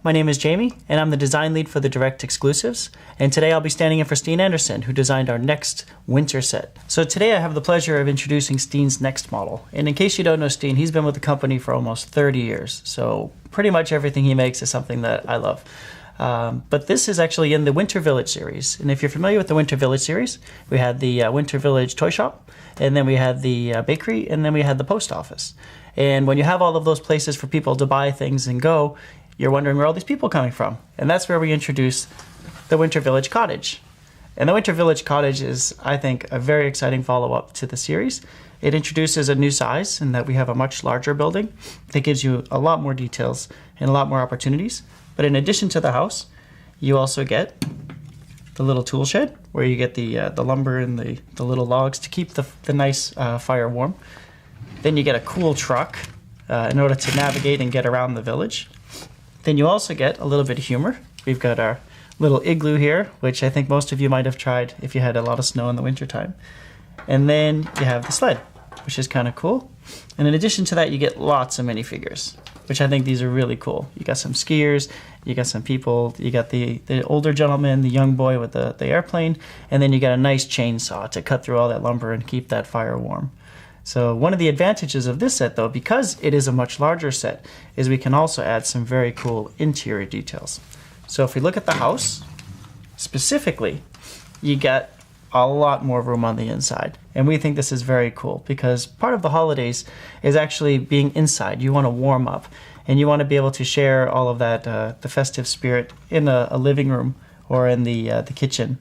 my name is Jamie, and I'm the design lead for the Direct Exclusives. And today I'll be standing in for Steen Anderson, who designed our next winter set. So today I have the pleasure of introducing Steen's next model. And in case you don't know Steen, he's been with the company for almost 30 years. So pretty much everything he makes is something that I love. But this is actually in the Winter Village series. And if you're familiar with the Winter Village series, we had the Winter Village toy shop, and then we had the bakery, and then we had the post office. And when you have all of those places for people to buy things and go, you're wondering where all these people are coming from. And that's where we introduce the Winter Village Cottage. And the Winter Village Cottage is, I think, a very exciting follow-up to the series. It introduces a new size in that we have a much larger building that gives you a lot more details and a lot more opportunities. But in addition to the house, you also get the little tool shed where you get the lumber and the little logs to keep the nice fire warm. Then you get a cool truck in order to navigate and get around the village. Then you also get a little bit of humor. We've got our little igloo here, which I think most of you might have tried if you had a lot of snow in the wintertime. And then you have the sled, which is kind of cool. And in addition to that, you get lots of minifigures, which I think these are really cool. You got some skiers, you got some people, you got the older gentleman, the young boy with the airplane, and then you got a nice chainsaw to cut through all that lumber and keep that fire warm. So one of the advantages of this set, though, because it is a much larger set, is we can also add some very cool interior details. So if we look at the house, specifically, you get a lot more room on the inside. And we think this is very cool because part of the holidays is actually being inside. You want to warm up and you want to be able to share all of that, the festive spirit in a living room or in the kitchen.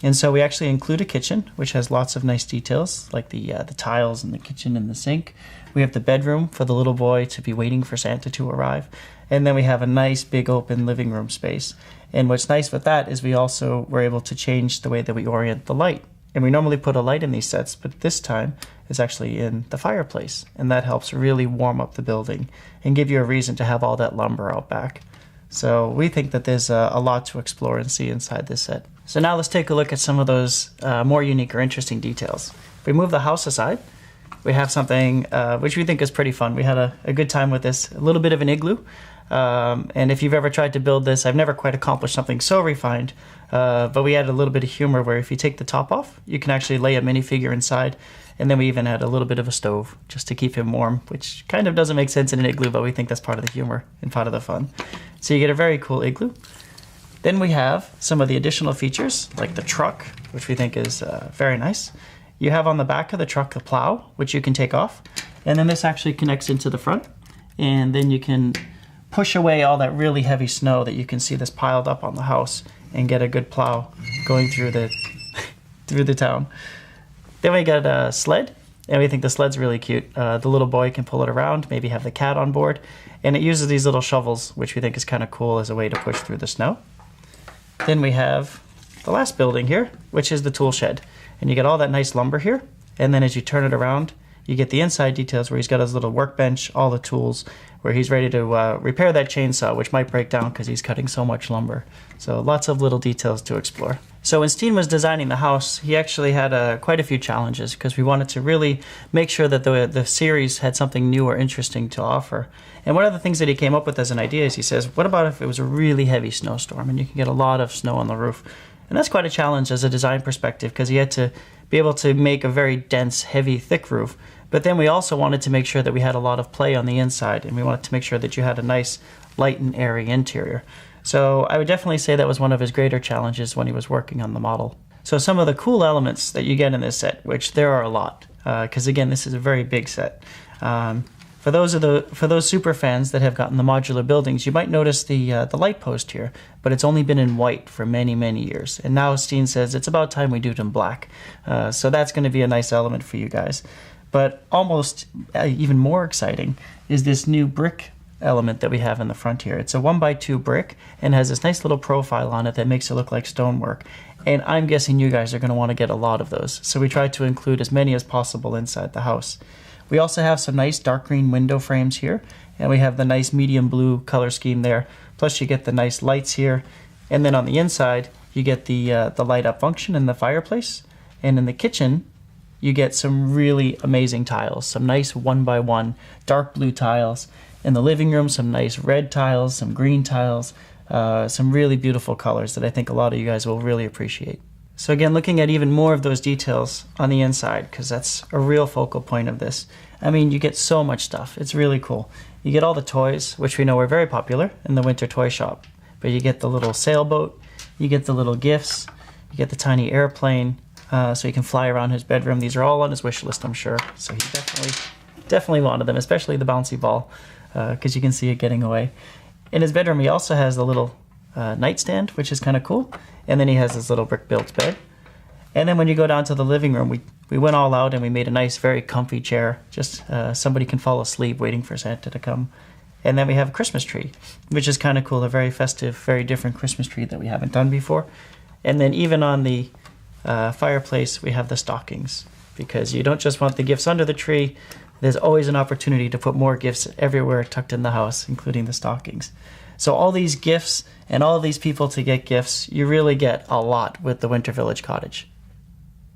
And so we actually include a kitchen, which has lots of nice details, like the tiles in the kitchen and the sink. We have the bedroom for the little boy to be waiting for Santa to arrive. And then we have a nice big open living room space. And what's nice with that is we also were able to change the way that we orient the light. And we normally put a light in these sets, but this time it's actually in the fireplace. And that helps really warm up the building and give you a reason to have all that lumber out back. So we think that there's a lot to explore and see inside this set. So now let's take a look at some of those more unique or interesting details. If we move the house aside, we have something which we think is pretty fun. We had a good time with this, a little bit of an igloo. And if you've ever tried to build this, I've never quite accomplished something so refined, but we added a little bit of humor where if you take the top off, you can actually lay a minifigure inside. And then we even had a little bit of a stove just to keep him warm, which kind of doesn't make sense in an igloo, but we think that's part of the humor and part of the fun. So you get a very cool igloo. Then we have some of the additional features, like the truck, which we think is very nice. You have on the back of the truck the plow, which you can take off. And then this actually connects into the front. And then you can push away all that really heavy snow that you can see that's piled up on the house and get a good plow going through the town. Then we got a sled, and we think the sled's really cute. The little boy can pull it around, maybe have the cat on board. And it uses these little shovels, which we think is kind of cool as a way to push through the snow. Then we have the last building here, which is the tool shed. And you get all that nice lumber here. And then as you turn it around, you get the inside details where he's got his little workbench, all the tools, where he's ready to repair that chainsaw, which might break down because he's cutting so much lumber. So lots of little details to explore. So when Steen was designing the house, he actually had quite a few challenges because we wanted to really make sure that the series had something new or interesting to offer. And one of the things that he came up with as an idea is he says, what about if it was a really heavy snowstorm and you can get a lot of snow on the roof? And that's quite a challenge as a design perspective because he had to be able to make a very dense, heavy, thick roof. But then we also wanted to make sure that we had a lot of play on the inside, and we wanted to make sure that you had a nice, light and airy interior. So I would definitely say that was one of his greater challenges when he was working on the model. So some of the cool elements that you get in this set, which there are a lot, because again, this is a very big set. For those super fans that have gotten the modular buildings, you might notice the light post here, but it's only been in white for many, many years. And now Steen says it's about time we do it in black. So that's going to be a nice element for you guys. But almost even more exciting is this new brick element that we have in the front here. It's a 1x2 brick and has this nice little profile on it that makes it look like stonework. And I'm guessing you guys are going to want to get a lot of those. So we tried to include as many as possible inside the house. We also have some nice dark green window frames here. And we have the nice medium blue color scheme there. Plus you get the nice lights here. And then on the inside, you get the light up function in the fireplace. And in the kitchen, you get some really amazing tiles, some nice 1x1 dark blue tiles. In the living room, some nice red tiles, some green tiles, some really beautiful colors that I think a lot of you guys will really appreciate. So again, looking at even more of those details on the inside, because that's a real focal point of this. I mean, you get so much stuff. It's really cool. You get all the toys, which we know are very popular in the winter toy shop. But you get the little sailboat, you get the little gifts, you get the tiny airplane, so he can fly around his bedroom. These are all on his wish list, I'm sure. So he definitely wanted them, especially the bouncy ball, because you can see it getting away. In his bedroom, he also has the little nightstand, which is kind of cool. And then he has his little brick-built bed. And then when you go down to the living room, we went all out and we made a nice, very comfy chair. Just somebody can fall asleep waiting for Santa to come. And then we have a Christmas tree, which is kind of cool, a very festive, very different Christmas tree that we haven't done before. And then even on the fireplace, we have the stockings, because you don't just want the gifts under the tree. There's always an opportunity to put more gifts everywhere tucked in the house, including the stockings. So all these gifts and all these people to get gifts, you really get a lot with the Winter Village Cottage.